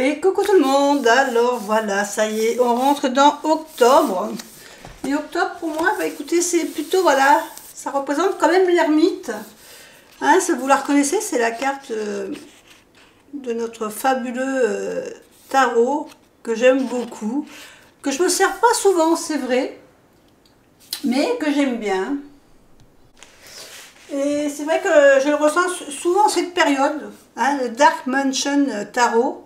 Et coucou tout le monde, alors voilà, ça y est, on rentre dans octobre. Et octobre pour moi, bah écoutez, c'est plutôt, voilà, ça représente quand même l'ermite. Hein, vous la reconnaissez, c'est la carte de notre fabuleux tarot, que j'aime beaucoup, que je me sers pas souvent, c'est vrai, mais que j'aime bien. Et c'est vrai que je le ressens souvent cette période, hein, le Dark Mansion Tarot.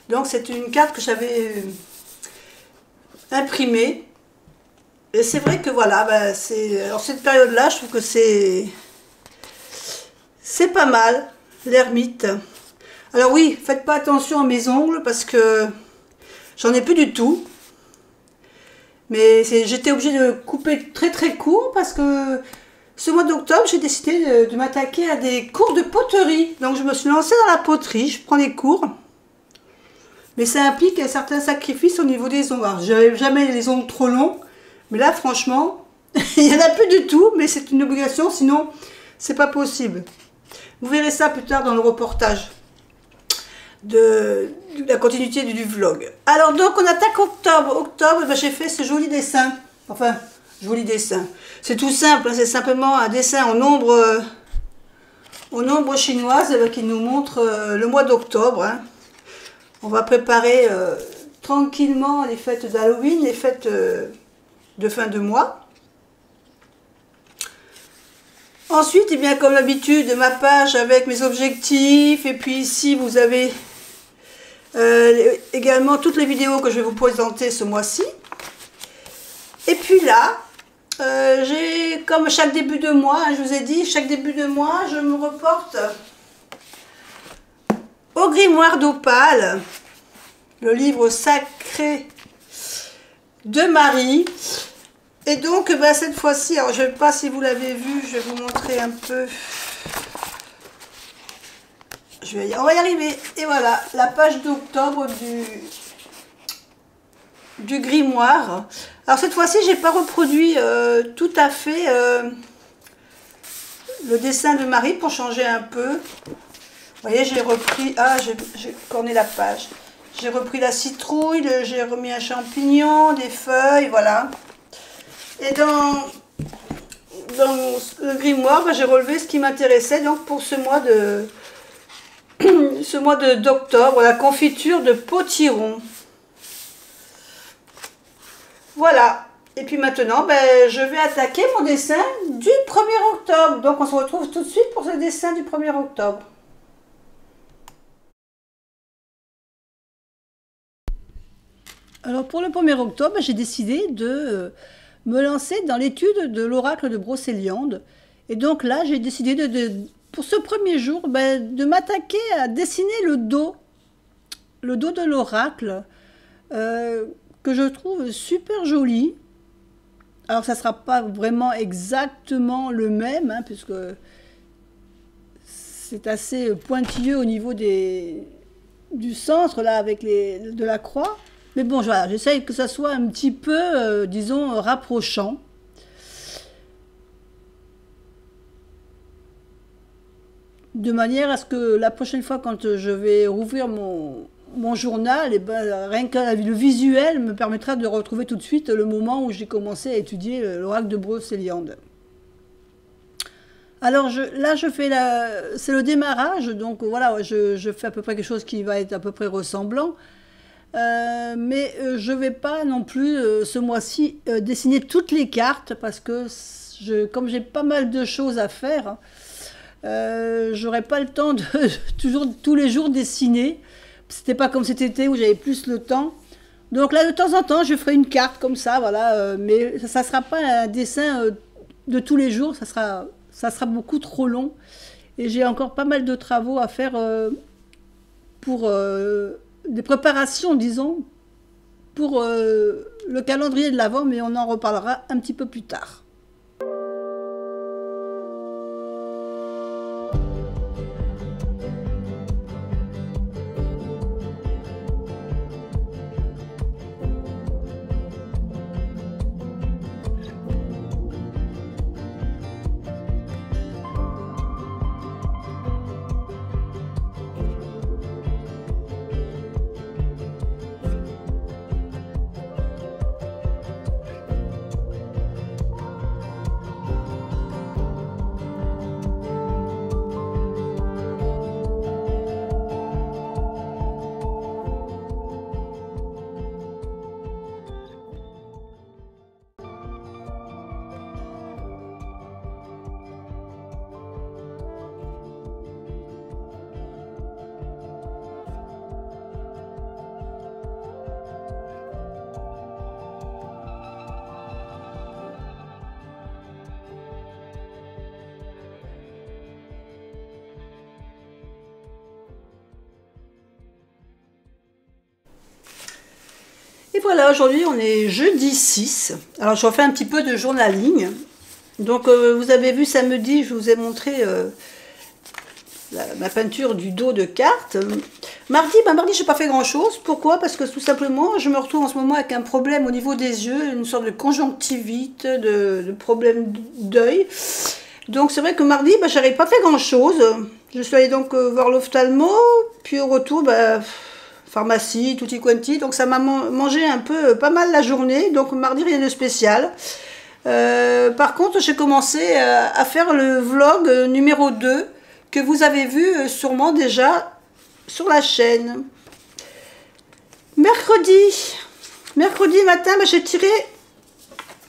Donc c'est une carte que j'avais imprimée. Et c'est vrai que voilà, bah, alors cette période-là, je trouve que c'est pas mal, l'ermite. Alors oui, faites pas attention à mes ongles parce que j'en ai plus du tout. Mais j'étais obligée de couper très court parce que ce mois d'octobre, j'ai décidé de m'attaquer à des cours de poterie. Donc je me suis lancée dans la poterie, je prends des cours. Mais ça implique un certain sacrifice au niveau des ongles. Alors, j'avais jamais les ongles trop longs. Mais là, franchement, il n'y en a plus du tout. Mais c'est une obligation, sinon, c'est pas possible. Vous verrez ça plus tard dans le reportage de la continuité du vlog. Alors, donc, on attaque octobre. Octobre, ben, j'ai fait ce joli dessin. Enfin, joli dessin. C'est tout simple. Hein, c'est simplement un dessin en ombre chinoise qui nous montre le mois d'octobre. Hein. On va préparer tranquillement les fêtes d'Halloween, les fêtes de fin de mois. Ensuite, eh bien, comme d'habitude, ma page avec mes objectifs. Et puis ici, vous avez également toutes les vidéos que je vais vous présenter ce mois-ci. Et puis là, j'ai, comme chaque début de mois, hein, je vous ai dit, chaque début de mois, je me reporte au grimoire d'Opale, le livre sacré de Marie. Et donc, bah, cette fois-ci, alors je ne sais pas si vous l'avez vu, je vais vous montrer un peu. On va y arriver. Et voilà, la page d'octobre du grimoire. Alors cette fois-ci, j'ai pas reproduit tout à fait le dessin de Marie pour changer un peu. Vous voyez, j'ai repris... Ah, j'ai corné la page. J'ai repris la citrouille, j'ai remis un champignon, des feuilles, voilà. Et dans le grimoire, bah, j'ai relevé ce qui m'intéressait donc pour ce mois d'octobre, la confiture de potiron. Voilà. Et puis maintenant, ben, je vais attaquer mon dessin du 1er octobre. Donc on se retrouve tout de suite pour ce dessin du 1er octobre. Alors pour le 1er octobre, j'ai décidé de me lancer dans l'étude de l'oracle de Brocéliande. Et donc là, j'ai décidé pour ce premier jour, ben, de m'attaquer à dessiner le dos de l'oracle, que je trouve super joli. Alors ça ne sera pas vraiment exactement le même, hein, puisque c'est assez pointilleux au niveau du centre, là, avec de la croix. Mais bon, voilà, j'essaye que ça soit un petit peu, disons, rapprochant. De manière à ce que la prochaine fois, quand je vais rouvrir mon journal, et ben, rien que le visuel me permettra de retrouver tout de suite le moment où j'ai commencé à étudier l'oracle de Brocéliande. Alors là, c'est le démarrage, donc voilà, je fais à peu près quelque chose qui va être à peu près ressemblant. Mais je ne vais pas non plus ce mois-ci dessiner toutes les cartes parce que comme j'ai pas mal de choses à faire, j'aurai pas le temps de tous les jours dessiner. C'était pas comme cet été où j'avais plus le temps. Donc là, de temps en temps, je ferai une carte comme ça, voilà. Mais ça sera pas un dessin de tous les jours, ça sera beaucoup trop long. Et j'ai encore pas mal de travaux à faire pour des préparations, disons, pour le calendrier de l'Avent, mais on en reparlera un petit peu plus tard. Et voilà, aujourd'hui on est jeudi 6. Alors je refais un petit peu de journaling. Donc vous avez vu samedi, je vous ai montré ma peinture du dos de carte. Mardi, je n'ai pas fait grand chose. Pourquoi? Parce que tout simplement, je me retrouve en ce moment avec un problème au niveau des yeux, une sorte de conjonctivite, de problème d'œil. Donc c'est vrai que mardi, j'avais pas fait grand chose. Je suis allée donc voir l'ophtalmo, puis au retour, pharmacie, tutti quanti. Donc ça m'a mangé un peu, pas mal la journée. Donc mardi, rien de spécial. Par contre, j'ai commencé à faire le vlog numéro 2 que vous avez vu sûrement déjà sur la chaîne. Mercredi matin, j'ai tiré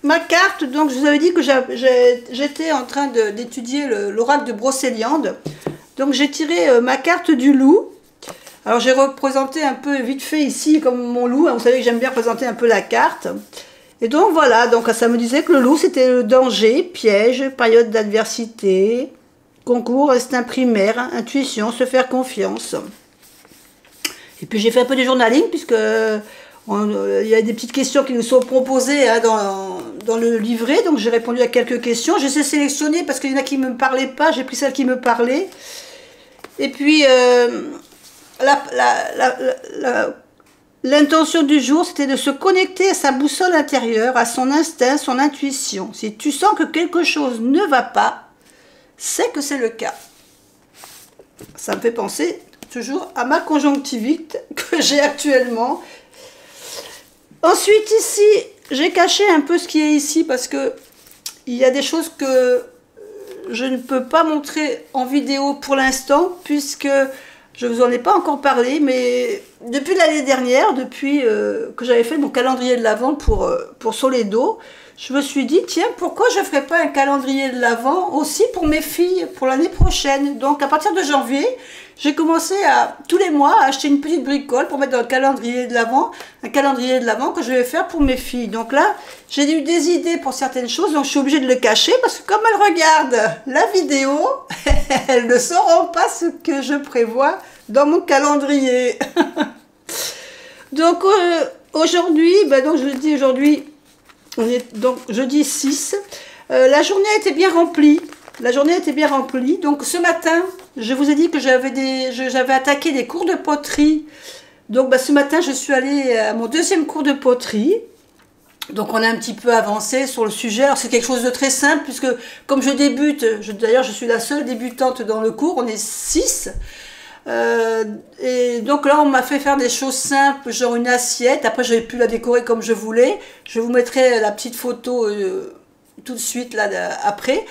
ma carte. Donc je vous avais dit que j'étais en train d'étudier l'oracle de Brocéliande. Donc j'ai tiré ma carte du loup. Alors j'ai représenté un peu vite fait ici comme mon loup. Vous savez que j'aime bien représenter un peu la carte. Et donc voilà, donc ça me disait que le loup c'était le danger, piège, période d'adversité, concours, instinct primaire, intuition, se faire confiance. Et puis j'ai fait un peu de journaling puisque il y a des petites questions qui nous sont proposées hein, dans le livret. Donc j'ai répondu à quelques questions. J'essaie de sélectionner parce qu'il y en a qui ne me parlaient pas. J'ai pris celles qui me parlaient. Et puis l'intention du jour, c'était de se connecter à sa boussole intérieure, à son instinct, son intuition. Si tu sens que quelque chose ne va pas, c'est que c'est le cas. Ça me fait penser toujours à ma conjonctivite que j'ai actuellement. Ensuite ici, j'ai caché un peu ce qui est ici parce que il y a des choses que je ne peux pas montrer en vidéo pour l'instant puisque je ne vous en ai pas encore parlé, mais depuis l'année dernière, depuis que j'avais fait mon calendrier de l'Avent pour Soledo, je me suis dit, tiens, pourquoi je ne ferais pas un calendrier de l'Avent aussi pour mes filles, pour l'année prochaine. Donc à partir de janvier, j'ai commencé à, tous les mois, à acheter une petite bricole pour mettre dans le calendrier de l'Avent, un calendrier de l'Avent que je vais faire pour mes filles. Donc là, j'ai eu des idées pour certaines choses, donc je suis obligée de le cacher, parce que comme elles regardent la vidéo, elles ne sauront pas ce que je prévois dans mon calendrier. Donc aujourd'hui, donc je le dis aujourd'hui, on est donc jeudi 6, la journée a été bien remplie. La journée était bien remplie. Donc ce matin, je vous ai dit que j'avais attaqué des cours de poterie. Donc ce matin, je suis allée à mon deuxième cours de poterie. Donc on a un petit peu avancé sur le sujet. Alors c'est quelque chose de très simple puisque comme je débute, d'ailleurs je suis la seule débutante dans le cours, on est 6. Et donc là on m'a fait faire des choses simples, genre une assiette. Après j'avais pu la décorer comme je voulais. Je vous mettrai la petite photo tout de suite là après.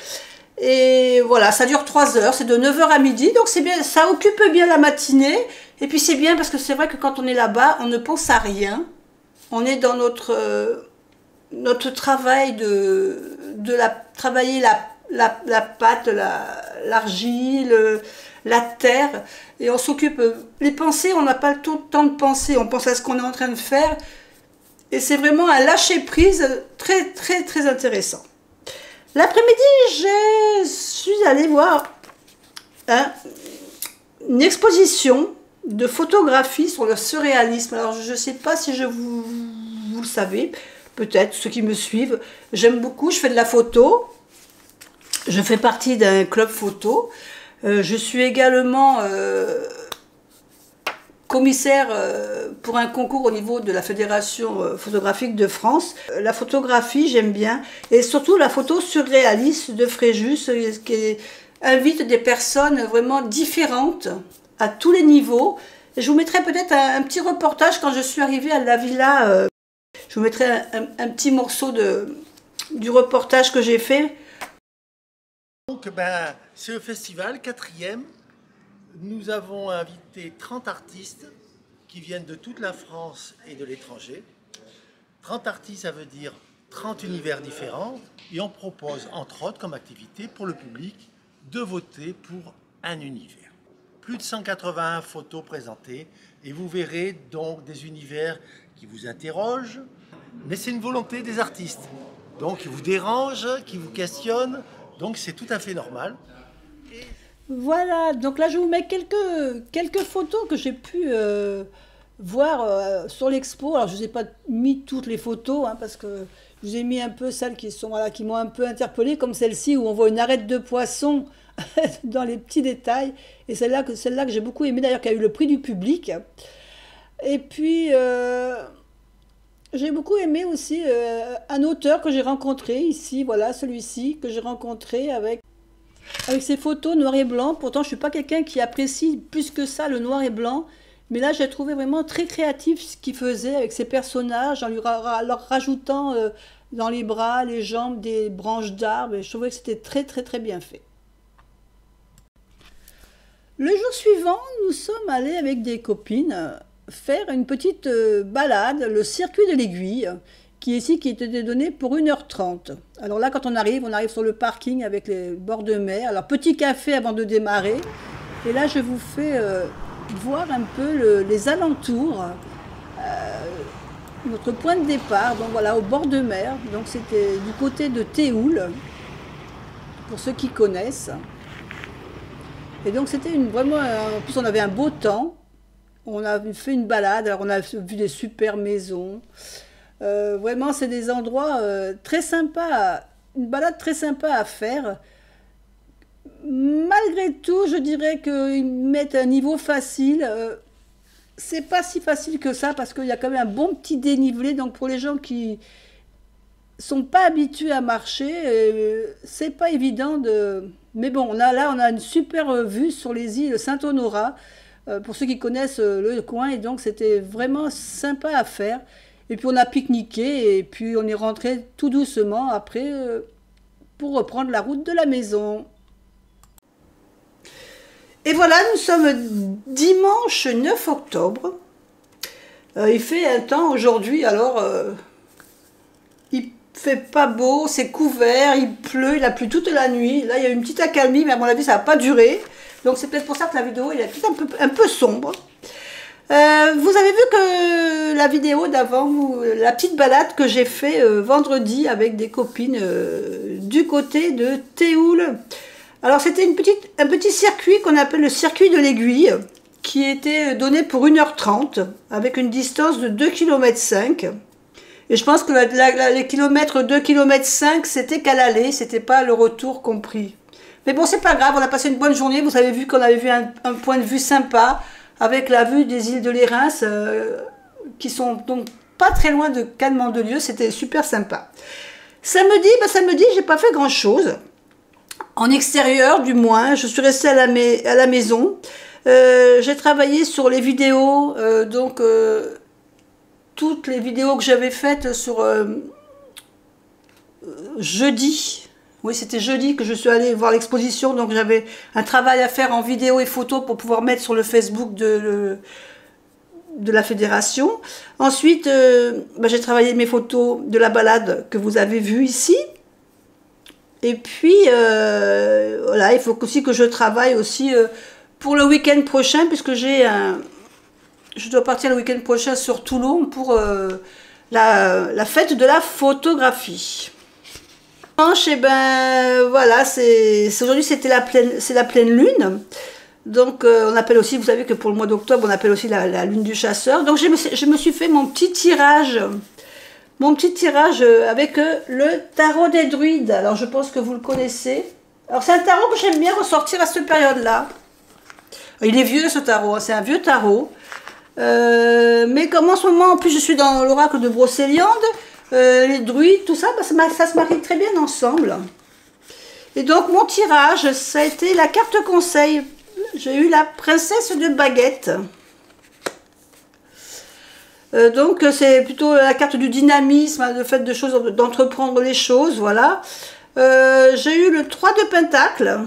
Et voilà, ça dure 3 heures, c'est de 9 h à midi, donc c'est bien, ça occupe bien la matinée. Et puis c'est bien parce que c'est vrai que quand on est là-bas, on ne pense à rien. On est dans notre travail travailler la pâte, l'argile, la terre. Et on s'occupe, les pensées, on n'a pas tout le temps de penser, on pense à ce qu'on est en train de faire. Et c'est vraiment un lâcher-prise très, très, très intéressant. L'après-midi, je suis allée voir une exposition de photographie sur le surréalisme. Alors, je ne sais pas si vous le savez, peut-être ceux qui me suivent. J'aime beaucoup, je fais de la photo. Je fais partie d'un club photo. Je suis également commissaire pour un concours au niveau de la Fédération photographique de France. La photographie, j'aime bien, et surtout la photo surréaliste de Fréjus, qui invite des personnes vraiment différentes à tous les niveaux. Et je vous mettrai peut-être un petit reportage quand je suis arrivée à la villa. Je vous mettrai un petit morceau du reportage que j'ai fait. Donc, c'est le festival 4e. Nous avons invité 30 artistes qui viennent de toute la France et de l'étranger. 30 artistes, ça veut dire 30 univers différents. Et on propose, entre autres, comme activité pour le public, de voter pour un univers. Plus de 181 photos présentées. Et vous verrez donc des univers qui vous interrogent. Mais c'est une volonté des artistes. Donc, qui vous dérangent, qui vous questionnent. Donc, c'est tout à fait normal. Voilà, donc là je vous mets quelques photos que j'ai pu voir sur l'expo. Alors je vous ai pas mis toutes les photos hein, parce que je vous ai mis un peu celles qui sont voilà, qui m'ont un peu interpellée, comme celle-ci où on voit une arête de poisson dans les petits détails. Et celle-là que j'ai beaucoup aimée d'ailleurs, qui a eu le prix du public. Et puis j'ai beaucoup aimé aussi un auteur que j'ai rencontré ici, voilà celui-ci que j'ai rencontré avec ses photos noir et blanc. Pourtant je suis pas quelqu'un qui apprécie plus que ça le noir et blanc. Mais là, j'ai trouvé vraiment très créatif ce qu'il faisait avec ses personnages, en leur rajoutant dans les bras, les jambes, des branches d'arbres. Et je trouvais que c'était très, très, très bien fait. Le jour suivant, nous sommes allés avec des copines faire une petite balade, le circuit de l'aiguille, qui était donné pour 1h30. Alors là, quand on arrive sur le parking avec les bords de mer. Alors, petit café avant de démarrer. Et là, je vous fais... voir un peu les alentours, notre point de départ, donc voilà, au bord de mer. Donc c'était du côté de Théoul, pour ceux qui connaissent. Et donc c'était vraiment, en plus on avait un beau temps, on a fait une balade, alors on a vu des super maisons. Vraiment c'est des endroits très sympas, une balade très sympa à faire. Malgré tout, je dirais qu'ils mettent un niveau facile. C'est pas si facile que ça parce qu'il y a quand même un bon petit dénivelé. Donc pour les gens qui sont pas habitués à marcher, c'est pas évident de. Mais bon, on a une super vue sur les îles Saint-Honorat. Pour ceux qui connaissent le coin, et donc c'était vraiment sympa à faire. Et puis on a pique-niqué et puis on est rentré tout doucement après pour reprendre la route de la maison. Et voilà, nous sommes dimanche 9 octobre. Il fait un temps aujourd'hui, alors il fait pas beau, c'est couvert, il pleut, il a plu toute la nuit. Là, il y a eu une petite accalmie, mais à mon avis, ça va pas durer. Donc c'est peut-être pour ça que la vidéo elle est peut-être un peu sombre. Vous avez vu que la vidéo d'avant, la petite balade que j'ai fait vendredi avec des copines du côté de Théoul. Alors c'était un petit circuit qu'on appelle le circuit de l'aiguille, qui était donné pour 1h30, avec une distance de 2,5 km. Et je pense que les kilomètres 2,5 km, c'était qu'à l'aller, c'était pas le retour compris. Mais bon, c'est pas grave, on a passé une bonne journée, vous avez vu qu'on avait vu un point de vue sympa, avec la vue des îles de Lérins, qui sont donc pas très loin de Cannes-Mandelieu, c'était super sympa. Samedi, j'ai pas fait grand chose. En extérieur, du moins, je suis restée à la maison. J'ai travaillé sur les vidéos, toutes les vidéos que j'avais faites sur jeudi. Oui, c'était jeudi que je suis allée voir l'exposition, donc j'avais un travail à faire en vidéo et photo pour pouvoir mettre sur le Facebook de la fédération. Ensuite, j'ai travaillé mes photos de la balade que vous avez vue ici. Et puis, voilà, il faut aussi que je travaille aussi pour le week-end prochain, puisque je dois partir le week-end prochain sur Toulon pour la fête de la photographie. Et ben voilà, aujourd'hui c'était la pleine lune. Donc on appelle aussi, vous savez que pour le mois d'octobre, on appelle aussi la lune du chasseur. Donc je me suis fait mon petit tirage avec le tarot des druides. Alors je pense que vous le connaissez. Alors c'est un tarot que j'aime bien ressortir à cette période-là. Il est vieux ce tarot, hein, c'est un vieux tarot. Mais comme en ce moment, en plus je suis dans l'oracle de Brocéliande, les druides, tout ça, ça se marie très bien ensemble. Et donc mon tirage, ça a été la carte conseil. J'ai eu la princesse de baguette. Donc c'est plutôt la carte du dynamisme, le fait d'entreprendre les choses, voilà. J'ai eu le 3 de Pentacle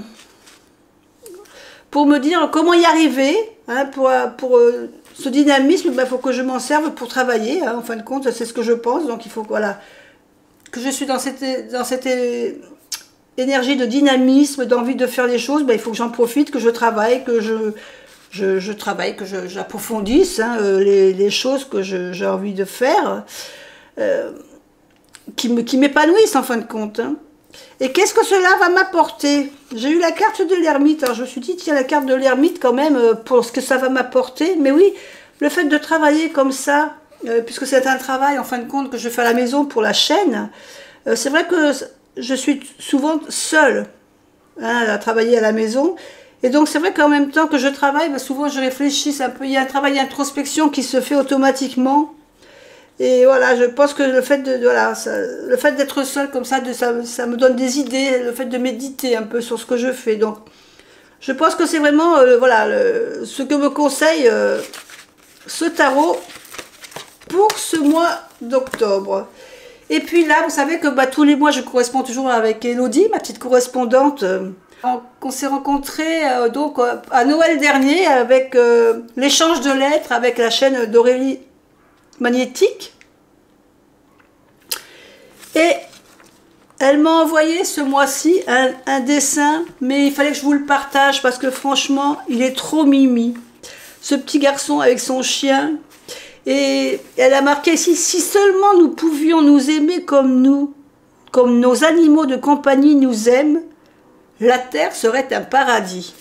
pour me dire comment y arriver, hein, pour ce dynamisme, il faut que je m'en serve pour travailler, hein, en fin de compte, c'est ce que je pense, donc il faut voilà, que je suis dans cette énergie de dynamisme, d'envie de faire les choses, il faut que j'en profite, que je travaille, que j'approfondisse hein, les choses que j'ai envie de faire, qui m'épanouissent en fin de compte. Hein. Et qu'est-ce que cela va m'apporter? J'ai eu la carte de l'ermite, alors je me suis dit, tiens, la carte de l'ermite quand même, pour ce que ça va m'apporter, mais oui, le fait de travailler comme ça, puisque c'est un travail en fin de compte que je fais à la maison pour la chaîne, c'est vrai que je suis souvent seule hein, à travailler à la maison. Et donc c'est vrai qu'en même temps que je travaille, bah, souvent je réfléchis un peu, il y a un travail d'introspection qui se fait automatiquement. Et voilà, je pense que le fait le fait d'être seule comme ça, ça me donne des idées, le fait de méditer un peu sur ce que je fais. Donc je pense que c'est vraiment voilà, ce que me conseille ce tarot pour ce mois d'octobre. Et puis là, vous savez que bah, tous les mois, je corresponds toujours avec Elodie, ma petite correspondante. On s'est rencontrés donc à Noël dernier avec l'échange de lettres avec la chaîne d'Aurélie Magnétique. Et elle m'a envoyé ce mois-ci un dessin, mais il fallait que je vous le partage parce que franchement, il est trop mimi. Ce petit garçon avec son chien. Et elle a marqué ici, si seulement nous pouvions nous aimer comme nos animaux de compagnie nous aiment, la terre serait un paradis.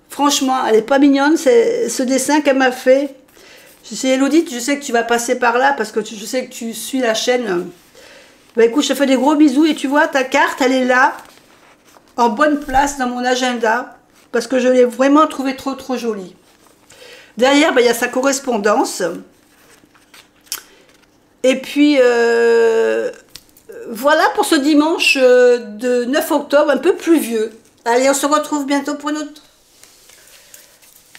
Franchement, elle n'est pas mignonne, c'est ce dessin qu'elle m'a fait. Je sais, Elodie, je sais que tu vas passer par là parce que je sais que tu suis la chaîne. Bah écoute, je te fais des gros bisous et tu vois, ta carte, elle est là, en bonne place dans mon agenda, parce que je l'ai vraiment trouvée trop jolie. Derrière, bah, il y a sa correspondance. Et puis, voilà pour ce dimanche de 9 octobre, un peu pluvieux. Allez, on se retrouve bientôt pour une autre.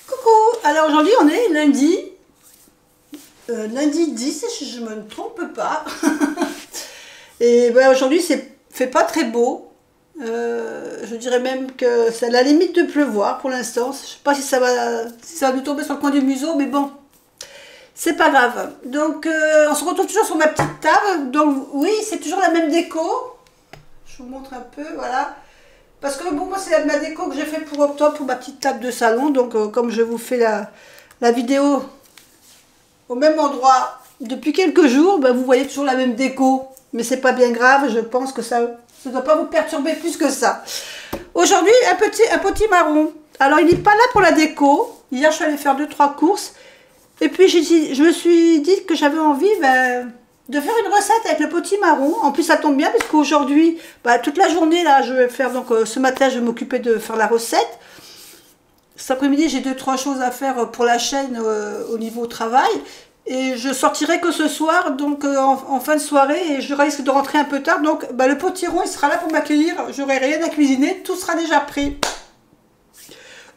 Coucou. Alors aujourd'hui, on est lundi. Lundi 10, si je ne me trompe pas. Et ben, aujourd'hui, fait pas très beau. Je dirais même que c'est à la limite de pleuvoir pour l'instant. Je ne sais pas si ça va nous tomber sur le coin du museau, mais bon, c'est pas grave. Donc, on se retrouve toujours sur ma petite table. Donc, oui, c'est toujours la même déco. Je vous montre un peu, voilà. Parce que bon, moi, c'est ma déco que j'ai fait pour octobre, pour ma petite table de salon. Donc, comme je vous fais la vidéo au même endroit depuis quelques jours, ben, vous voyez toujours la même déco. Mais c'est pas bien grave, je pense que ça ne doit pas vous perturber plus que ça. Aujourd'hui, un petit marron. Alors, il n'est pas là pour la déco. Hier, je suis allée faire 2-3 courses. Et puis, je me suis dit que j'avais envie de faire une recette avec le petit marron. En plus, ça tombe bien parce qu'aujourd'hui, toute la journée, là, je vais faire... Donc, ce matin, je vais m'occuper de faire la recette. Cet après-midi, j'ai 2-3 choses à faire pour la chaîne au niveau travail. Et je sortirai que ce soir, donc en fin de soirée, et je risque de rentrer un peu tard. Donc le potiron, il sera là pour m'accueillir. J'aurai rien à cuisiner, tout sera déjà prêt.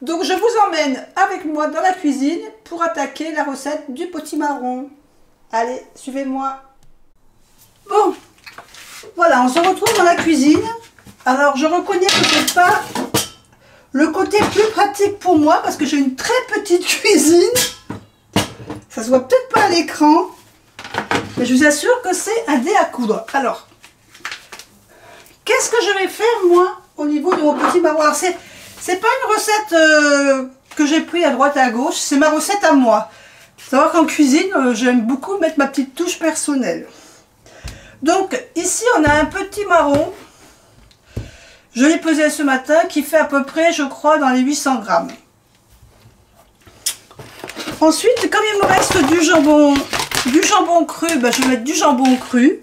Donc je vous emmène avec moi dans la cuisine pour attaquer la recette du potimarron. Allez, suivez-moi. Bon, voilà, on se retrouve dans la cuisine. Alors je reconnais que c'est pas le côté plus pratique pour moi parce que j'ai une très petite cuisine. Ça se voit peut-être pas à l'écran, mais je vous assure que c'est un dé à coudre. Alors, qu'est-ce que je vais faire, moi, au niveau de mon petit marron? Alors, c'est pas une recette que j'ai pris à droite et à gauche, c'est ma recette à moi. Faut savoir qu'en cuisine, j'aime beaucoup mettre ma petite touche personnelle. Donc, ici, on a un petit marron. Je l'ai pesé ce matin, qui fait à peu près, je crois, dans les 800 grammes. Ensuite, comme il me reste du jambon cru, je vais mettre du jambon cru.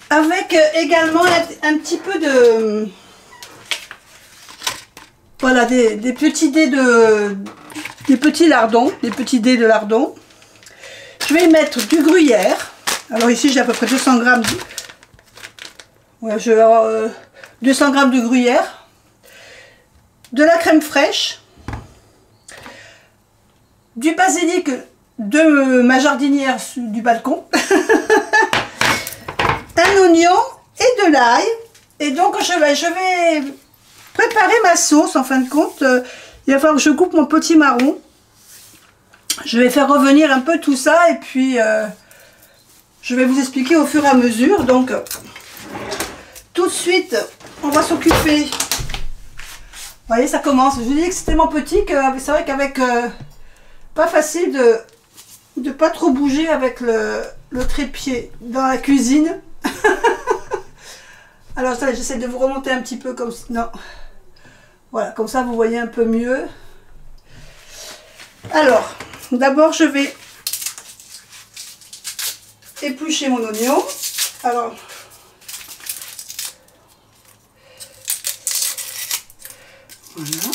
Avec également un petit peu de... Voilà, des petits dés des petits lardons, des petits dés de lardons. Je vais y mettre du gruyère. Alors ici, j'ai à peu près 200 grammes. Ouais, je vais avoir 200 grammes de gruyère. De la crème fraîche. Du basilic de ma jardinière du balcon, un oignon et de l'ail. Et donc je vais préparer ma sauce en fin de compte. Il va falloir que je coupe mon petit marron. Je vais faire revenir un peu tout ça et puis je vais vous expliquer au fur et à mesure. Donc tout de suite, on va s'occuper. Vous voyez, ça commence. Je vous dis que c'est tellement petit que c'est vrai qu'avec... pas facile de pas trop bouger avec le trépied dans la cuisine. Alors ça, j'essaie de vous remonter un petit peu comme ça. Non. Voilà, comme ça vous voyez un peu mieux. Alors, d'abord je vais éplucher mon oignon. Alors, voilà.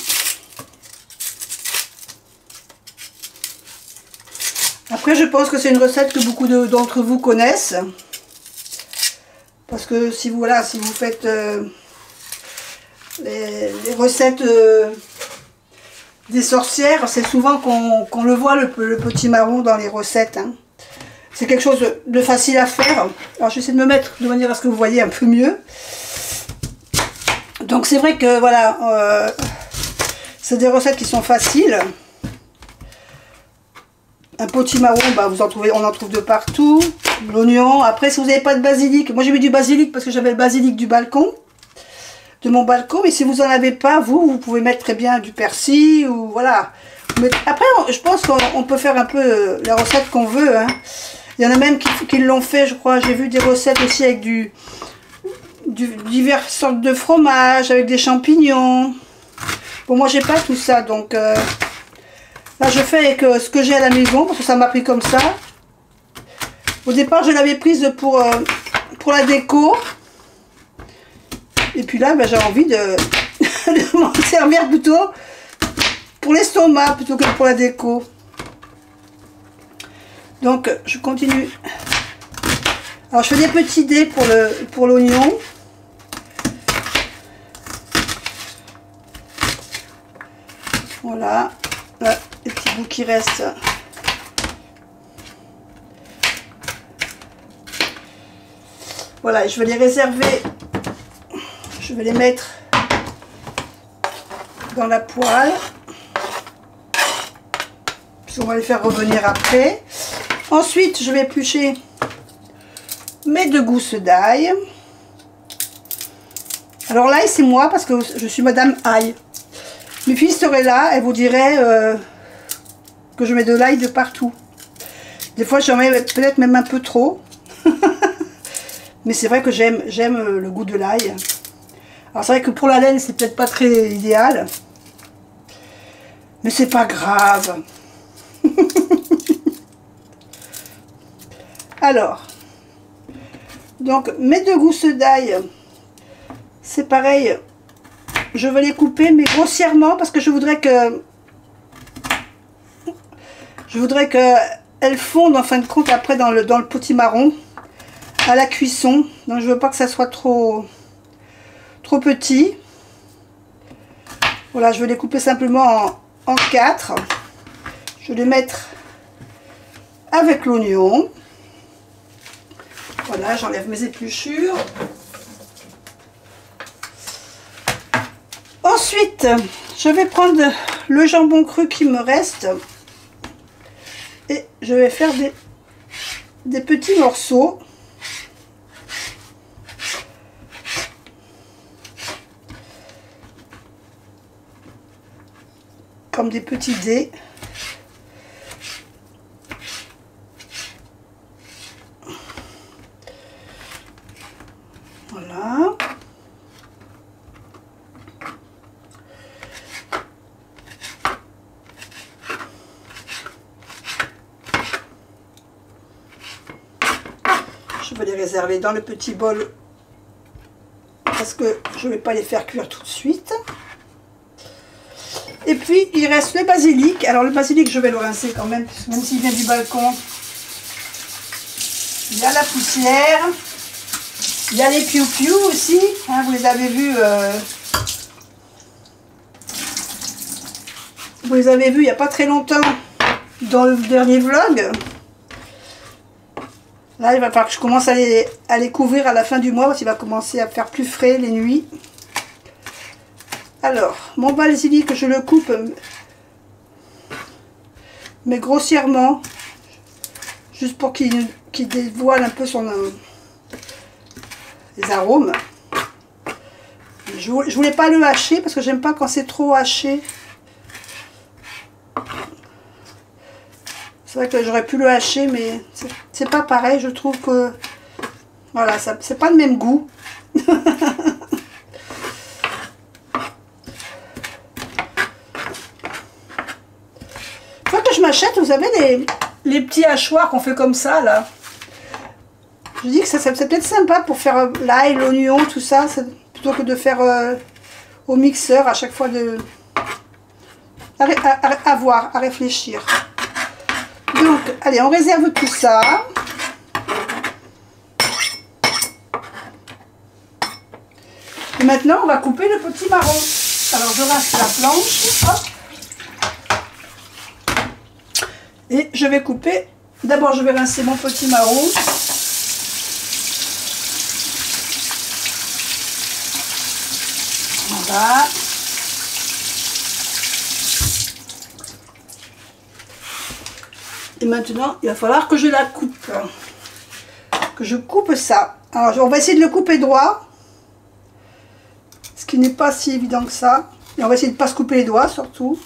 Après, je pense que c'est une recette que beaucoup d'entre vous connaissent. Parce que si vous, voilà, si vous faites les recettes des sorcières, c'est souvent qu'on le voit, le potimarron dans les recettes. Hein. C'est quelque chose de facile à faire. Alors, je vais essayer de me mettre de manière à ce que vous voyez un peu mieux. Donc, c'est vrai que, voilà, c'est des recettes qui sont faciles. Un potimarron, bah, on en trouve de partout. L'oignon. Après, si vous n'avez pas de basilic, moi j'ai mis du basilic parce que j'avais le basilic du balcon, de mon balcon. Mais si vous n'en avez pas, vous pouvez mettre très bien du persil ou voilà. Mais après, je pense qu'on peut faire un peu la recette qu'on veut. Hein. Il y en a même qui l'ont fait, je crois. J'ai vu des recettes aussi avec diverses sortes de fromage, avec des champignons. Bon, moi j'ai pas tout ça, donc là je fais avec ce que j'ai à la maison parce que ça m'a pris comme ça. Au départ, je l'avais prise pour la déco. Et puis là, ben, j'ai envie de m'en servir plutôt pour l'estomac plutôt que pour la déco. Donc, je continue. Alors, je fais des petits dés pour l'oignon. Voilà. Là, les petits bouts qui restent. Voilà, je vais les réserver, je vais les mettre dans la poêle, puis on va les faire revenir après. Ensuite, je vais éplucher mes 2 gousses d'ail. Alors l'ail, c'est moi parce que je suis Madame Ail. Mes filles seraient là, elles vous diraient que je mets de l'ail de partout. Des fois, j'en mets peut-être même un peu trop. Mais c'est vrai que j'aime le goût de l'ail. Alors c'est vrai que pour la laine, c'est peut-être pas très idéal. Mais c'est pas grave. Alors, donc mes 2 gousses d'ail, c'est pareil. Je vais les couper, mais grossièrement, parce que je voudrais que elles fondent en fin de compte après dans le potimarron. À la cuisson, donc je veux pas que ça soit trop petit. Voilà, je vais les couper simplement en 4. Je vais les mettre avec l'oignon. Voilà, j'enlève mes épluchures. Ensuite, je vais prendre le jambon cru qui me reste et je vais faire des petits morceaux. Comme des petits dés. Voilà. Je vais les réserver dans le petit bol parce que je ne vais pas les faire cuire tout de suite. Et puis, il reste le basilic. Alors, le basilic, je vais le rincer quand même s'il vient du balcon. Il y a la poussière. Il y a les piou-piou aussi. Hein, vous les avez vus. Vous les avez vus il n'y a pas très longtemps dans le dernier vlog. Là, il va falloir que je commence à les couvrir à la fin du mois parce qu'il va commencer à faire plus frais les nuits. Alors, mon basilic, je le coupe, mais grossièrement, juste pour qu'il dévoile un peu les arômes. Je voulais pas le hacher parce que j'aime pas quand c'est trop haché. C'est vrai que j'aurais pu le hacher, mais c'est pas pareil. Je trouve que voilà, c'est pas le même goût. j'achète, vous savez, les petits hachoirs qu'on fait comme ça, là. Je dis que c'est peut-être sympa pour faire l'ail, l'oignon, tout ça, plutôt que de faire au mixeur à chaque fois de... À voir, à réfléchir. Donc, allez, on réserve tout ça. Et maintenant, on va couper le petit marron. Alors, je rince la planche. Hop. Et je vais couper. D'abord, je vais rincer mon petit marron. Voilà. Et maintenant, il va falloir que je la coupe. Que je coupe ça. Alors, on va essayer de le couper droit. Ce qui n'est pas si évident que ça. Et on va essayer de ne pas se couper les doigts, surtout.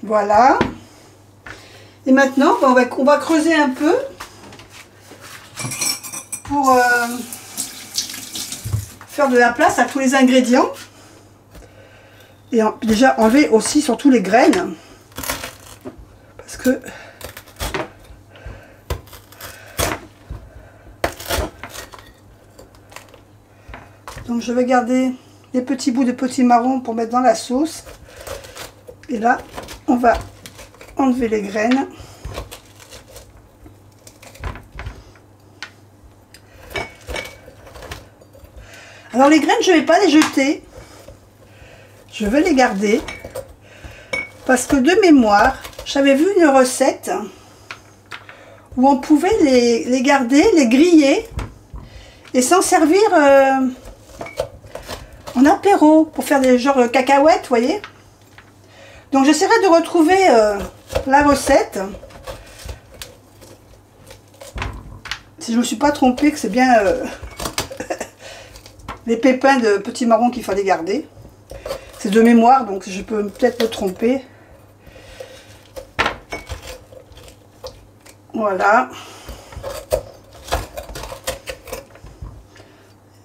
Voilà. Et maintenant, on va creuser un peu pour faire de la place à tous les ingrédients. Et déjà enlever aussi surtout les graines. Parce que donc je vais garder les petits bouts de petits marrons pour mettre dans la sauce. Et là, on va enlever les graines. Alors les graines, je ne vais pas les jeter. Je vais les garder. Parce que de mémoire, j'avais vu une recette où on pouvait les garder, les griller et s'en servir en apéro pour faire des genres cacahuètes, vous voyez. Donc j'essaierai de retrouver la recette. Si je ne me suis pas trompée, que c'est bien les pépins de petits marrons qu'il fallait garder. C'est de mémoire, donc je peux peut-être me tromper. Voilà.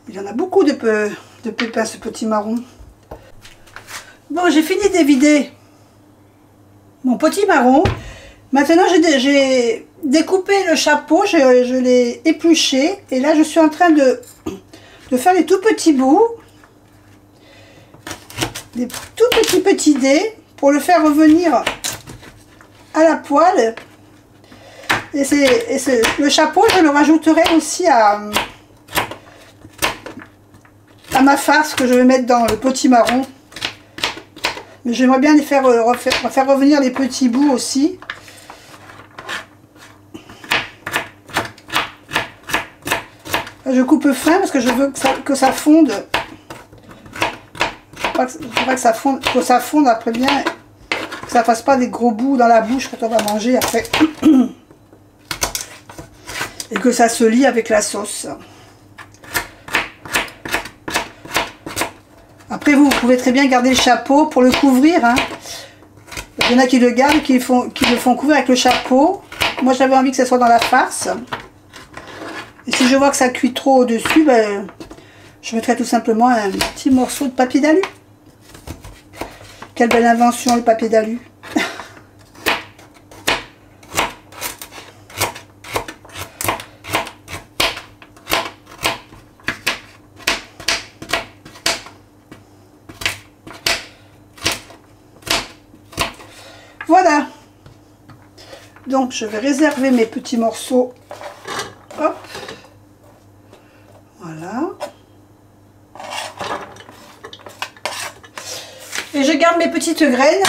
Il y en a beaucoup de pépins, ce petit marron. Bon, j'ai fini d'évider mon petit marron. Maintenant, j'ai découpé le chapeau, je l'ai épluché. Et là, je suis en train de faire des tout petits bouts. Des tout petits dés pour le faire revenir à la poêle. Et le chapeau, je le rajouterai aussi à ma farce que je vais mettre dans le petit marron. Mais j'aimerais bien les faire revenir les petits bouts aussi. Là, je coupe fin parce que je veux que ça fonde. Il faudrait que ça fonde après bien, que ça fasse pas des gros bouts dans la bouche quand on va manger après. Et que ça se lie avec la sauce. Après vous pouvez très bien garder le chapeau pour le couvrir. Hein. Il y en a qui le gardent, qui le font couvrir avec le chapeau. Moi j'avais envie que ça soit dans la farce. Et si je vois que ça cuit trop au-dessus, ben, je mettrai tout simplement un petit morceau de papier d'alu. Quelle belle invention, le papier d'alu. Voilà. Donc, je vais réserver mes petits morceaux. Hop. Voilà. Et je garde mes petites graines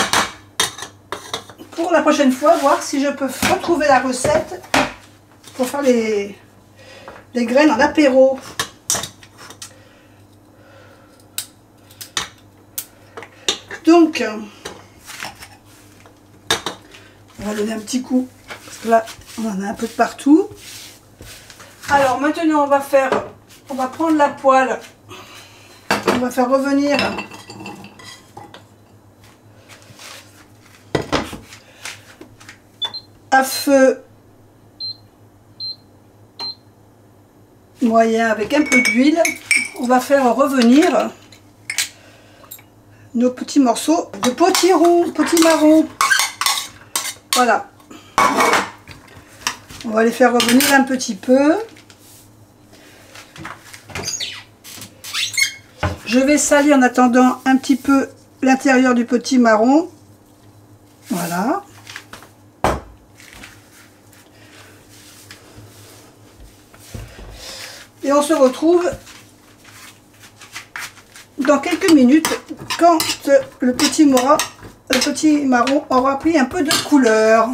pour la prochaine fois, voir si je peux retrouver la recette pour faire les graines en apéro. Donc, on va donner un petit coup, parce que là, on en a un peu de partout. Alors maintenant, on va prendre la poêle, on va faire revenir à feu moyen avec un peu d'huile, on va faire revenir nos petits morceaux de potimarron. Voilà. On va les faire revenir un petit peu. Je vais saler en attendant un petit peu l'intérieur du potimarron. Voilà. Et on se retrouve dans quelques minutes quand le petit marron aura pris un peu de couleur.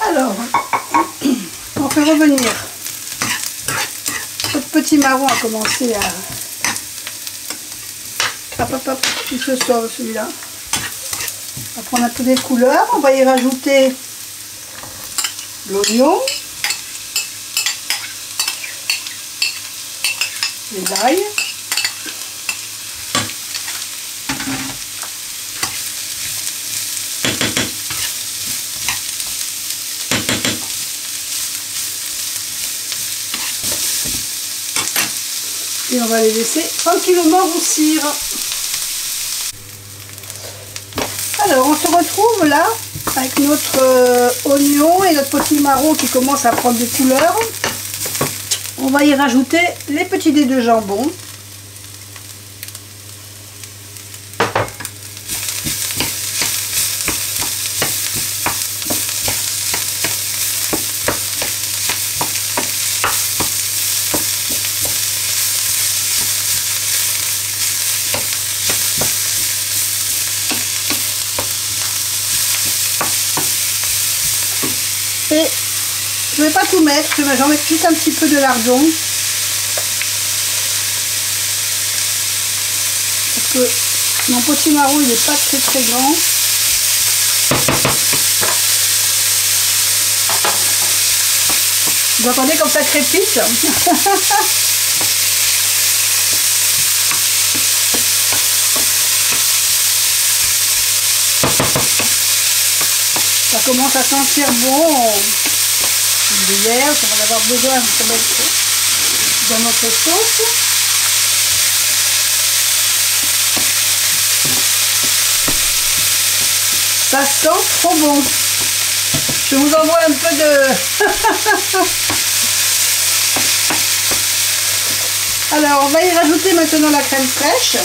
Alors, on fait revenir. Notre petit marron a commencé à... Hop, hop, hop, il se sauve celui-là. On va prendre un peu des couleurs. On va y rajouter l'oignon, les ail, et on va les laisser tranquillement roussir. Alors on se retrouve là avec notre oignon et notre potimarron qui commence à prendre des couleurs. On va y rajouter les petits dés de jambon. Et je ne vais pas tout mettre, je vais en mettre juste un petit peu de lardon. Parce que mon potimarron il n'est pas très grand. Vous entendez comme ça crépite? Ça commence à sentir bon. Hier, on va en avoir besoin de mettre dans notre sauce. Ça sent trop bon. Je vous envoie un peu de... Alors, on va y rajouter maintenant la crème fraîche.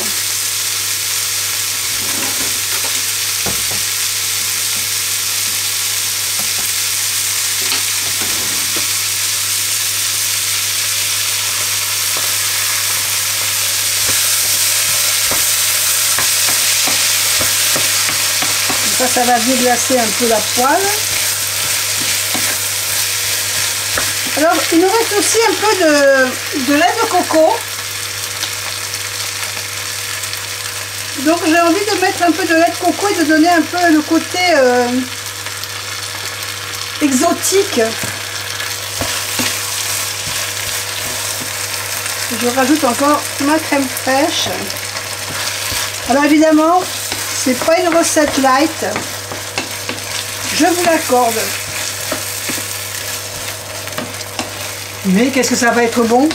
Ça va déglacer un peu la poêle. Alors, il nous reste aussi un peu de lait de coco. Donc, j'ai envie de mettre un peu de lait de coco et de donner un peu le côté exotique. Je rajoute encore ma crème fraîche. Alors, évidemment, c'est pas une recette light, je vous l'accorde. Mais qu'est-ce que ça va être bon.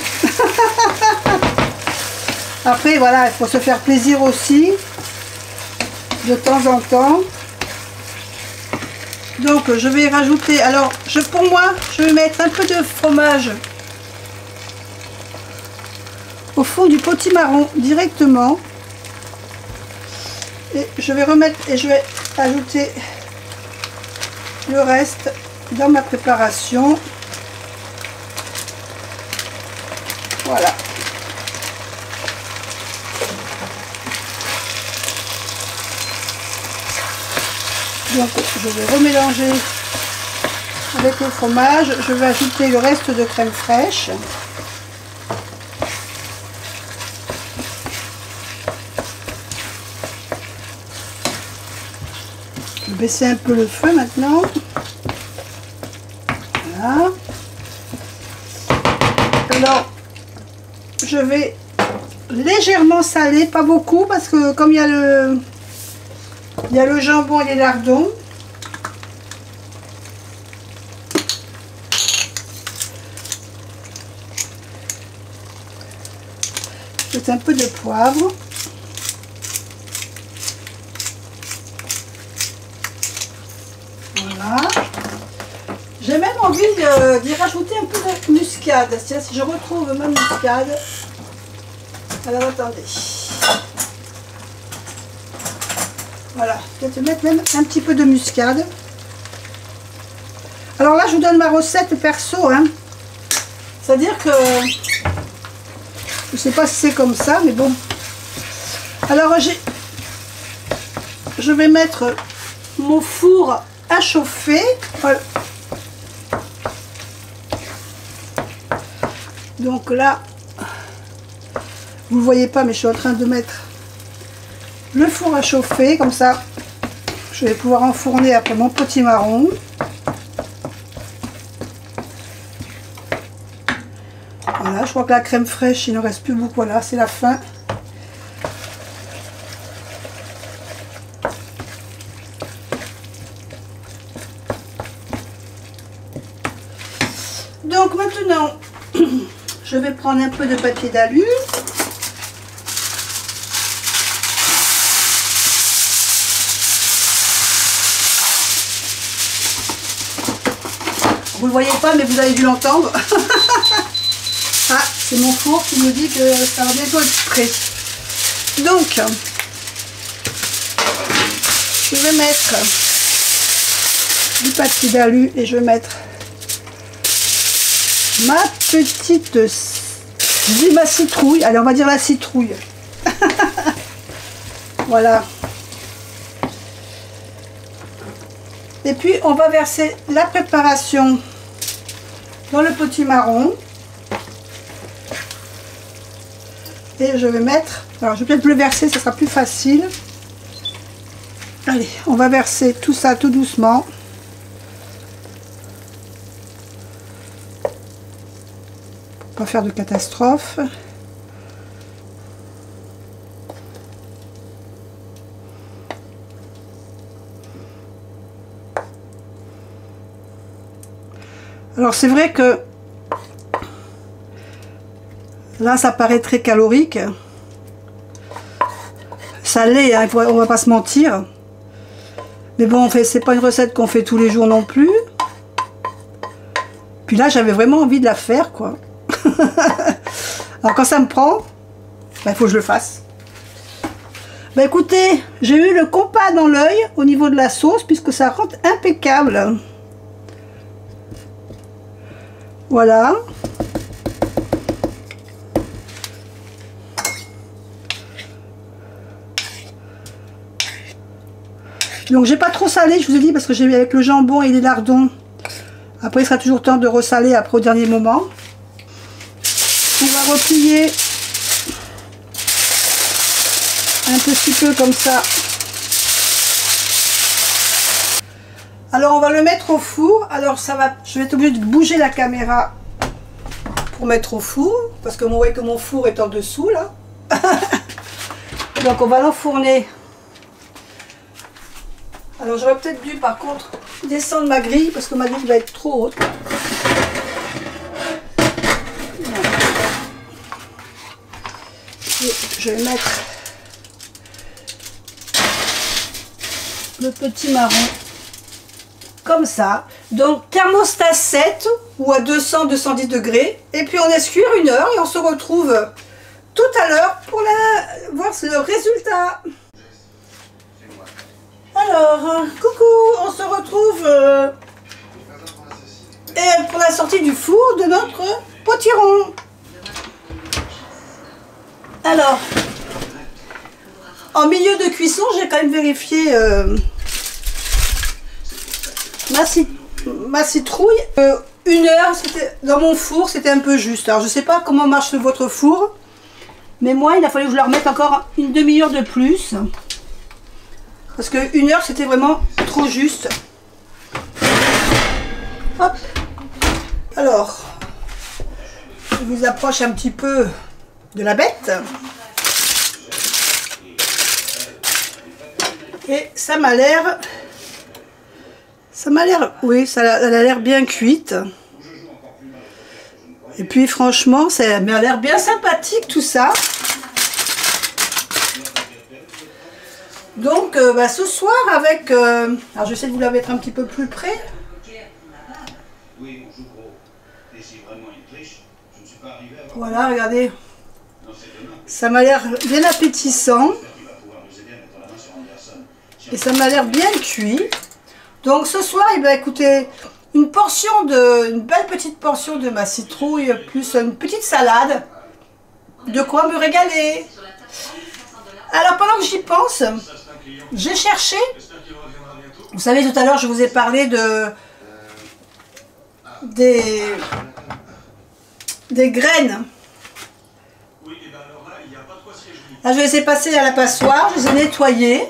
Après voilà, il faut se faire plaisir aussi, de temps en temps. Donc je vais rajouter, alors pour moi, je vais mettre un peu de fromage au fond du potimarron directement. Et je vais remettre et je vais ajouter le reste dans ma préparation. Voilà. Donc je vais remélanger avec le fromage. Je vais ajouter le reste de crème fraîche. Baisser un peu le feu maintenant. Voilà. Alors, je vais légèrement saler, pas beaucoup, parce que comme il y a le jambon et les lardons. Peut-être un peu de poivre. Voilà. J'ai même envie d'y rajouter un peu de muscade. C'est-à-dire si je retrouve ma muscade. Alors attendez. Voilà, peut-être mettre même un petit peu de muscade. Alors là, je vous donne ma recette perso, hein. C'est-à-dire que je ne sais pas si c'est comme ça, mais bon. Alors je vais mettre mon four à chauffer. Voilà. Donc là, vous ne voyez pas, mais je suis en train de mettre le four à chauffer, comme ça je vais pouvoir enfourner après mon potimarron. Voilà, je crois que la crème fraîche, il ne reste plus beaucoup. Voilà, c'est la fin. Donc maintenant, je vais prendre un peu de papier d'alu. Vous ne le voyez pas, mais vous avez dû l'entendre. Ah, c'est mon four qui me dit que ça va bientôt être prêt. Donc, je vais mettre du papier d'alu et je vais mettre ma petite, je dis ma citrouille. Allez, on va dire la citrouille. Voilà. Et puis, on va verser la préparation dans le potimarron. Et je vais mettre... Alors, je vais peut-être le verser, ça sera plus facile. Allez, on va verser tout ça tout doucement. Pour pas faire de catastrophe. Alors c'est vrai que là ça paraît très calorique, ça l'est, hein, on va pas se mentir, mais bon, c'est pas une recette qu'on fait tous les jours non plus. Puis là j'avais vraiment envie de la faire, quoi. Alors quand ça me prend, il faut que je le fasse. Bah écoutez, j'ai eu le compas dans l'œil au niveau de la sauce puisque ça rentre impeccable. Voilà. Donc j'ai pas trop salé, je vous ai dit, parce que j'ai mis avec le jambon et les lardons. Après il sera toujours temps de ressaler après au dernier moment. On va replier un petit peu comme ça. Alors on va le mettre au four. Alors ça va, je vais être obligée de bouger la caméra pour mettre au four, parce que vous voyez que mon four est en dessous là. Donc on va l'enfourner. Alors j'aurais peut-être dû par contre descendre ma grille, parce que ma grille va être trop haute. Et je vais mettre le petit marron comme ça. Donc thermostat 7 ou à 200-210 degrés. Et puis on laisse cuire 1 heure et on se retrouve tout à l'heure pour voir le résultat. Alors, coucou, on se retrouve pour la sortie du four de notre potiron. Alors, en milieu de cuisson, j'ai quand même vérifié ma citrouille. 1 heure, dans mon four, c'était un peu juste. Alors, je ne sais pas comment marche votre four, mais moi, il a fallu que je leur mette encore une demi-heure de plus. Parce que 1 heure, c'était vraiment trop juste. Hop. Alors, je vous approche un petit peu de la bête. Et ça m'a l'air... oui, elle a l'air bien cuite. Et puis franchement, ça m'a l'air bien sympathique tout ça. Donc ce soir avec... alors j'essaie de vous la mettre un petit peu plus près. Voilà, regardez. Ça m'a l'air bien appétissant. Et ça m'a l'air bien cuit. Donc ce soir, eh bien, écoutez, une belle petite portion de ma citrouille, plus une petite salade. De quoi me régaler. Alors pendant que j'y pense, j'ai cherché. Vous savez, tout à l'heure, je vous ai parlé des graines. Là, je les ai passées à la passoire, je les ai nettoyées.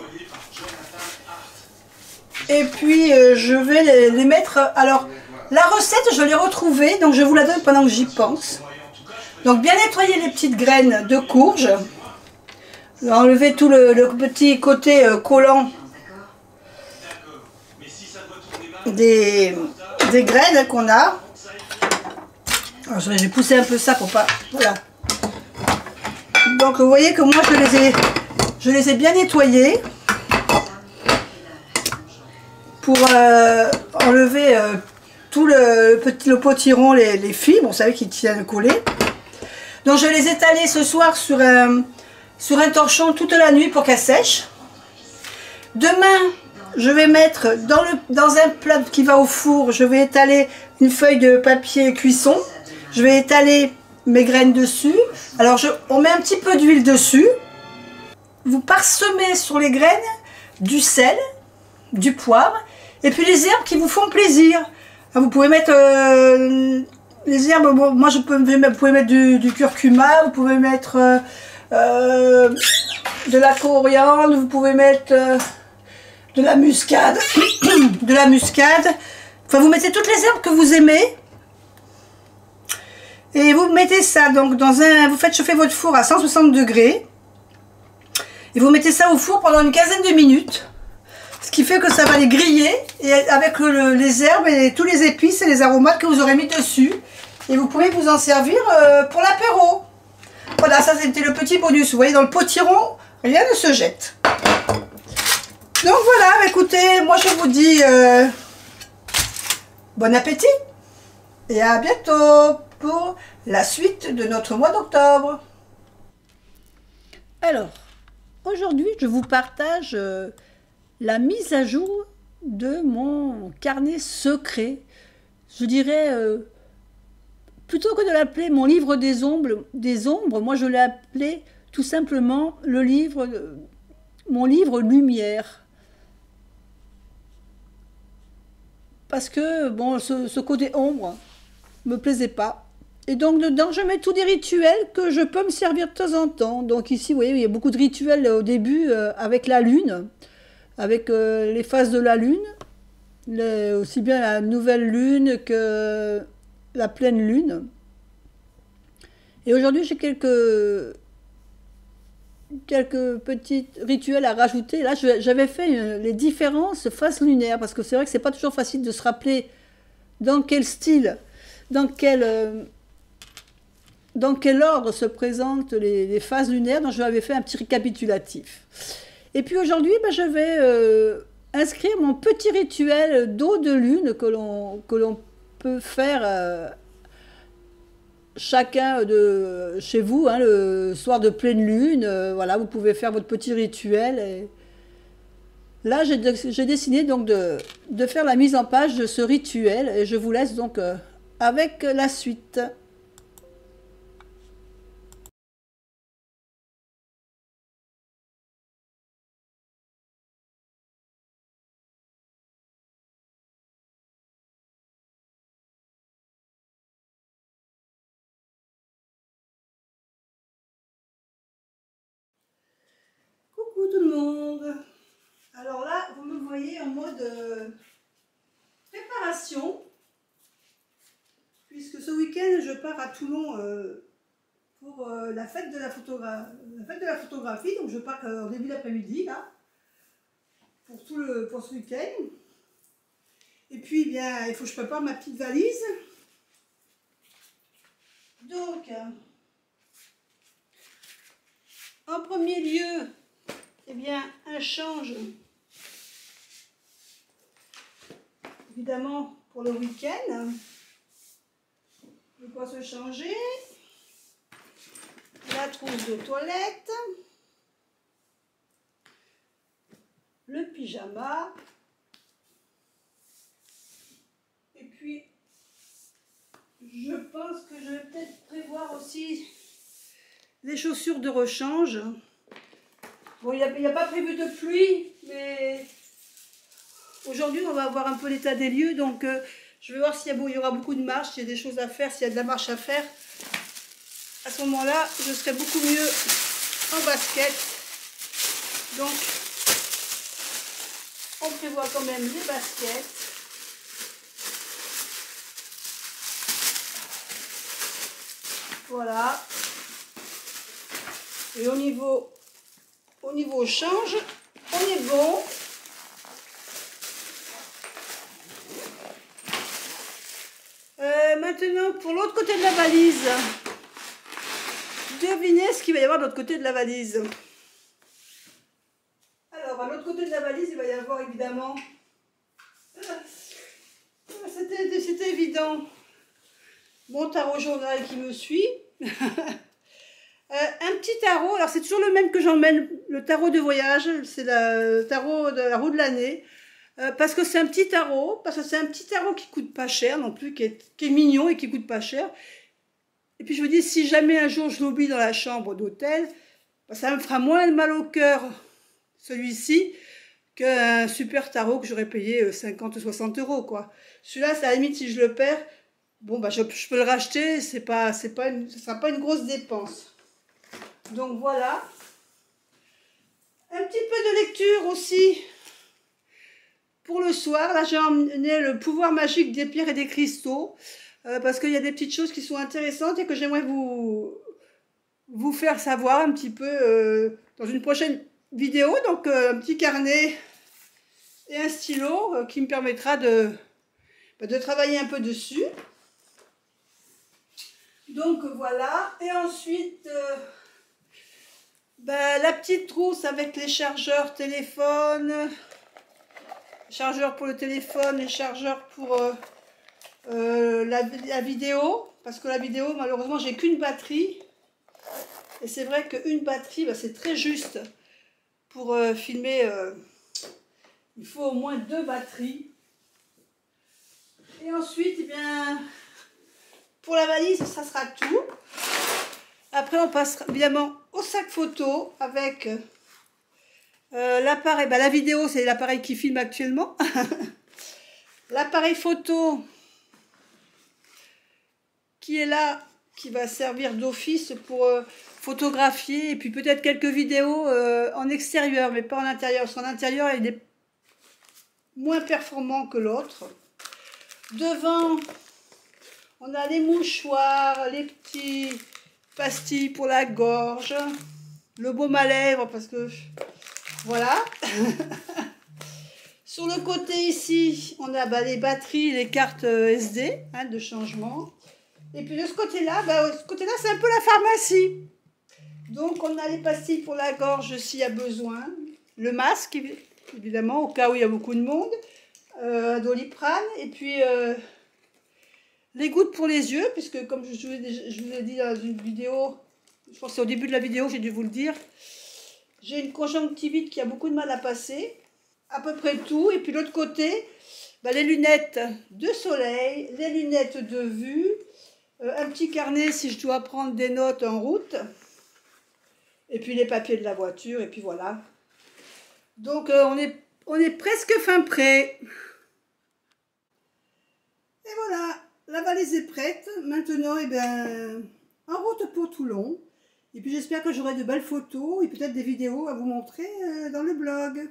Et puis, je vais les mettre... Alors, la recette, je l'ai retrouvée, donc je vous la donne pendant que j'y pense. Donc, bien nettoyer les petites graines de courge. Enlever tout le petit côté collant des graines qu'on a. Alors, je vais pousser un peu ça pour pas... Voilà. Donc vous voyez que moi je les ai bien nettoyées pour enlever tout le potiron, les fibres, vous savez, qui tiennent collés. Donc je les ai étalées ce soir sur un torchon toute la nuit pour qu'elles sèchent. Demain, je vais mettre dans un plat qui va au four, je vais étaler une feuille de papier cuisson. Je vais étaler mes graines dessus. Alors on met un petit peu d'huile dessus. Vous parsemez sur les graines du sel, du poivre et puis les herbes qui vous font plaisir. Vous pouvez mettre les herbes, bon, moi vous pouvez mettre du curcuma, vous pouvez mettre de la coriandre, vous pouvez mettre de la muscade, Enfin, vous mettez toutes les herbes que vous aimez. Et vous mettez ça donc vous faites chauffer votre four à 160 degrés. Et vous mettez ça au four pendant une quinzaine de minutes. Ce qui fait que ça va les griller et avec les herbes et tous les épices et les aromates que vous aurez mis dessus. Et vous pourrez vous en servir pour l'apéro. Voilà, ça c'était le petit bonus. Vous voyez, dans le potiron, rien ne se jette. Donc voilà, écoutez, moi je vous dis bon appétit. Et à bientôt pour la suite de notre mois d'octobre. Alors, aujourd'hui, je vous partage la mise à jour de mon carnet secret. Je dirais, plutôt que de l'appeler mon livre des ombres, moi je l'ai appelé tout simplement mon livre lumière. Parce que, bon, ce côté ombre me plaisait pas. Et donc dedans, je mets tous des rituels que je peux me servir de temps en temps. Donc ici, vous voyez, il y a beaucoup de rituels au début avec la lune, avec les phases de la lune, aussi bien la nouvelle lune que la pleine lune. Et aujourd'hui, j'ai quelques petits rituels à rajouter. Là, j'avais fait les différences phases lunaires, parce que c'est vrai que c'est pas toujours facile de se rappeler dans quel style, dans quel ordre se présentent les phases lunaires. Donc je avais fait un petit récapitulatif. Et puis aujourd'hui, je vais inscrire mon petit rituel d'eau de lune que l'on peut faire chacun de chez vous, hein, le soir de pleine lune. Voilà, vous pouvez faire votre petit rituel. Et là, j'ai décidé donc de faire la mise en page de ce rituel et je vous laisse donc avec la suite. Coucou tout le monde. Alors là, vous me voyez en mode préparation, puisque ce week-end, je pars à Toulon pour la fête de la photographie. Donc je pars en début d'après-midi, là, pour ce week-end. Et puis, eh bien, il faut que je prépare ma petite valise. Donc, en premier lieu, eh bien, un change, évidemment, pour le week-end. De quoi se changer. La trousse de toilette. Le pyjama. Et puis, je pense que je vais peut-être prévoir aussi les chaussures de rechange. Bon, il n'y a pas prévu de pluie, mais aujourd'hui, on va avoir un peu l'état des lieux. Donc, je vais voir s'il y aura beaucoup de marches, s'il y a des choses à faire, s'il y a de la marche à faire. À ce moment-là, je serai beaucoup mieux en basket. Donc, on prévoit quand même les baskets. Voilà. Et au niveau change, on est bon. Maintenant, pour l'autre côté de la valise, devinez ce qu'il va y avoir de l'autre côté de la valise. Alors, à l'autre côté de la valise, il va y avoir évidemment... C'était évident. Mon tarot journal qui me suit. Un petit tarot, alors c'est toujours le même que j'emmène, le tarot de voyage, c'est le tarot de la roue de l'année. Parce que c'est un petit tarot, qui coûte pas cher non plus, qui est mignon et qui coûte pas cher. Et puis je me dis, si jamais un jour je l'oublie dans la chambre d'hôtel, bah, ça me fera moins mal au cœur, celui-ci, qu'un super tarot que j'aurais payé 50 ou 60 euros, quoi. Celui-là, c'est à la limite, si je le perds, bon, bah, je peux le racheter, ce ne sera pas une grosse dépense. Donc voilà. Un petit peu de lecture aussi pour le soir. Là, j'ai emmené le pouvoir magique des pierres et des cristaux. Parce qu'il y a des petites choses qui sont intéressantes et que j'aimerais vous faire savoir un petit peu dans une prochaine vidéo. Donc, un petit carnet et un stylo qui me permettra de travailler un peu dessus. Donc, voilà. Et ensuite... la petite trousse avec les chargeurs téléphone, chargeurs pour le téléphone, les chargeurs pour la vidéo, parce que la vidéo, malheureusement, j'ai qu'une batterie. Et c'est vrai qu'une batterie, c'est très juste pour filmer. Il faut au moins 2 batteries. Et ensuite, eh bien, pour la valise, ça sera tout. Après, on passera évidemment au sac photo avec l'appareil. La vidéo, c'est l'appareil qui filme actuellement. L'appareil photo qui est là, qui va servir d'office pour photographier. Et puis peut-être quelques vidéos en extérieur, mais pas en intérieur. Parce qu'en intérieur, il est moins performant que l'autre. Devant, on a les mouchoirs, les petits... pastilles pour la gorge, le baume à lèvres parce que voilà. Sur le côté ici, on a les batteries, les cartes SD de changement. Et puis de ce côté-là, c'est un peu la pharmacie. Donc on a les pastilles pour la gorge s'il y a besoin, le masque évidemment au cas où il y a beaucoup de monde, un Doliprane et puis les gouttes pour les yeux, puisque comme je vous ai dit dans une vidéo, je pense que c'est au début de la vidéo, j'ai dû vous le dire, j'ai une conjonctivite qui a beaucoup de mal à passer, à peu près tout. Et puis l'autre côté, les lunettes de soleil, les lunettes de vue, un petit carnet si je dois prendre des notes en route, et puis les papiers de la voiture, et puis voilà. Donc on est presque fin prêt. Et voilà. La valise est prête. Maintenant, en route pour Toulon. Et puis j'espère que j'aurai de belles photos et peut-être des vidéos à vous montrer dans le blog.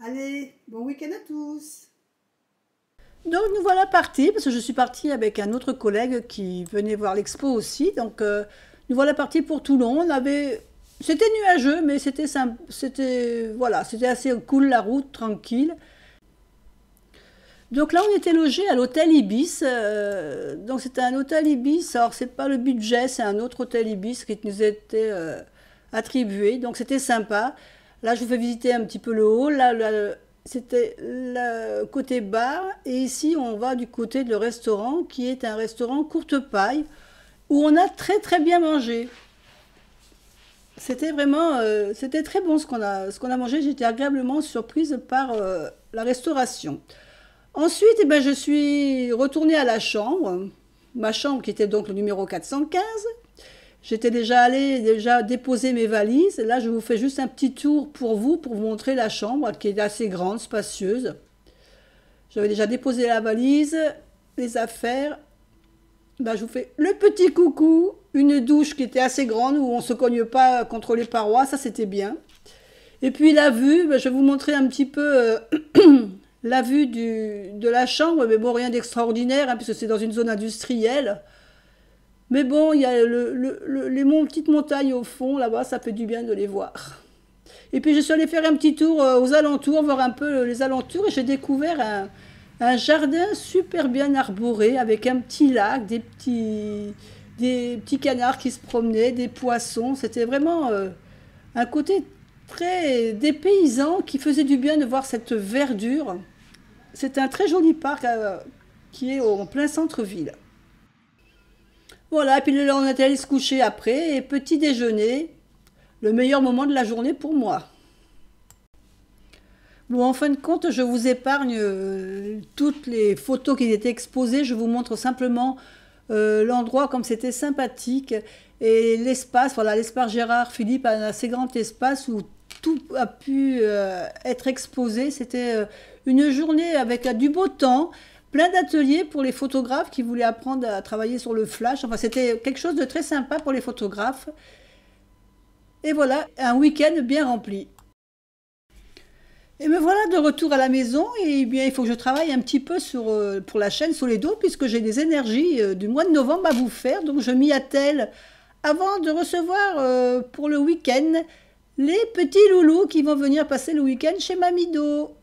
Allez, bon week-end à tous. Donc nous voilà partis, parce que je suis partie avec un autre collègue qui venait voir l'expo aussi. Donc nous voilà partis pour Toulon. C'était nuageux, mais c'était assez cool la route, tranquille. Donc là, on était logé à l'hôtel Ibis. Donc c'était un hôtel Ibis. Alors c'est pas le budget, c'est un autre hôtel Ibis qui nous était attribué. Donc c'était sympa. Là, je vous fais visiter un petit peu le haut. Là, c'était le côté bar. Et ici, on va du côté de le restaurant, qui est un restaurant courte paille, où on a très très bien mangé. C'était vraiment, c'était très bon ce qu'on a mangé. J'étais agréablement surprise par la restauration. Ensuite, eh ben, je suis retournée à la chambre, ma chambre qui était donc le numéro 415. J'étais déjà allée déjà déposer mes valises. Là, je vous fais juste un petit tour pour vous montrer la chambre qui est assez grande, spacieuse. J'avais déjà déposé la valise, les affaires. Ben, je vous fais le petit coucou, une douche qui était assez grande où on ne se cogne pas contre les parois, ça c'était bien. Et puis la vue, ben, je vais vous montrer un petit peu la vue de la chambre, mais bon, rien d'extraordinaire, hein, puisque c'est dans une zone industrielle. Mais bon, il y a les petites montagnes au fond, là-bas, ça fait du bien de les voir. Et puis je suis allée faire un petit tour aux alentours, voir un peu les alentours, et j'ai découvert un jardin super bien arboré, avec un petit lac, des petits canards qui se promenaient, des poissons. C'était vraiment un côté très dépaysant qui faisait du bien de voir cette verdure. C'est un très joli parc qui est en plein centre-ville. Voilà, et puis là, on est allé se coucher après, et petit déjeuner, le meilleur moment de la journée pour moi. Bon, en fin de compte, je vous épargne toutes les photos qui étaient exposées, je vous montre simplement l'endroit comme c'était sympathique, et l'espace, voilà, l'espace Gérard Philippe a un assez grand espace où tout a pu être exposé. C'était une journée avec du beau temps, plein d'ateliers pour les photographes qui voulaient apprendre à travailler sur le flash. Enfin, c'était quelque chose de très sympa pour les photographes. Et voilà, un week-end bien rempli. Et me voilà de retour à la maison. Et bien, il faut que je travaille un petit peu pour la chaîne Soledo, puisque j'ai des énergies du mois de novembre à vous faire. Donc, je m'y attelle avant de recevoir pour le week-end les petits loulous qui vont venir passer le week-end chez Mamido.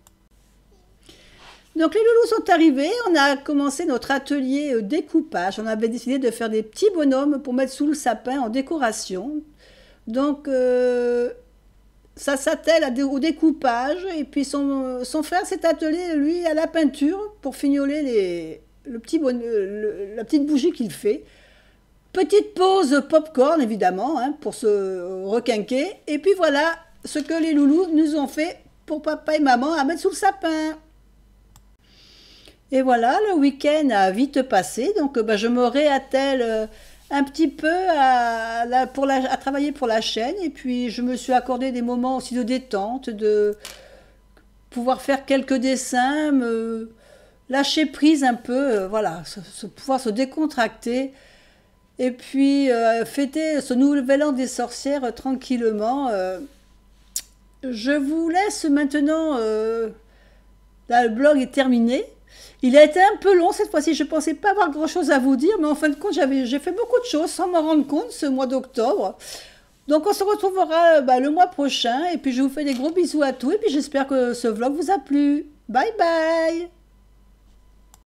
Donc les loulous sont arrivés, on a commencé notre atelier découpage. On avait décidé de faire des petits bonhommes pour mettre sous le sapin en décoration. Donc ça s'attelle au découpage. Et puis son frère s'est attelé, lui, à la peinture pour fignoler la petite bougie qu'il fait. Petite pause popcorn, évidemment, hein, pour se requinquer. Et puis voilà ce que les loulous nous ont fait pour papa et maman à mettre sous le sapin. Et voilà, le week-end a vite passé, donc je me réattelle un petit peu à travailler pour la chaîne, et puis je me suis accordé des moments aussi de détente, de pouvoir faire quelques dessins, me lâcher prise un peu, voilà, pouvoir se décontracter, et puis fêter ce nouvel an des sorcières tranquillement. Je vous laisse maintenant, là le blog est terminé. Il a été un peu long cette fois-ci, je ne pensais pas avoir grand-chose à vous dire, mais en fin de compte, j'ai fait beaucoup de choses sans m'en rendre compte ce mois d'octobre. Donc on se retrouvera le mois prochain, et puis je vous fais des gros bisous à tous, et puis j'espère que ce vlog vous a plu. Bye bye!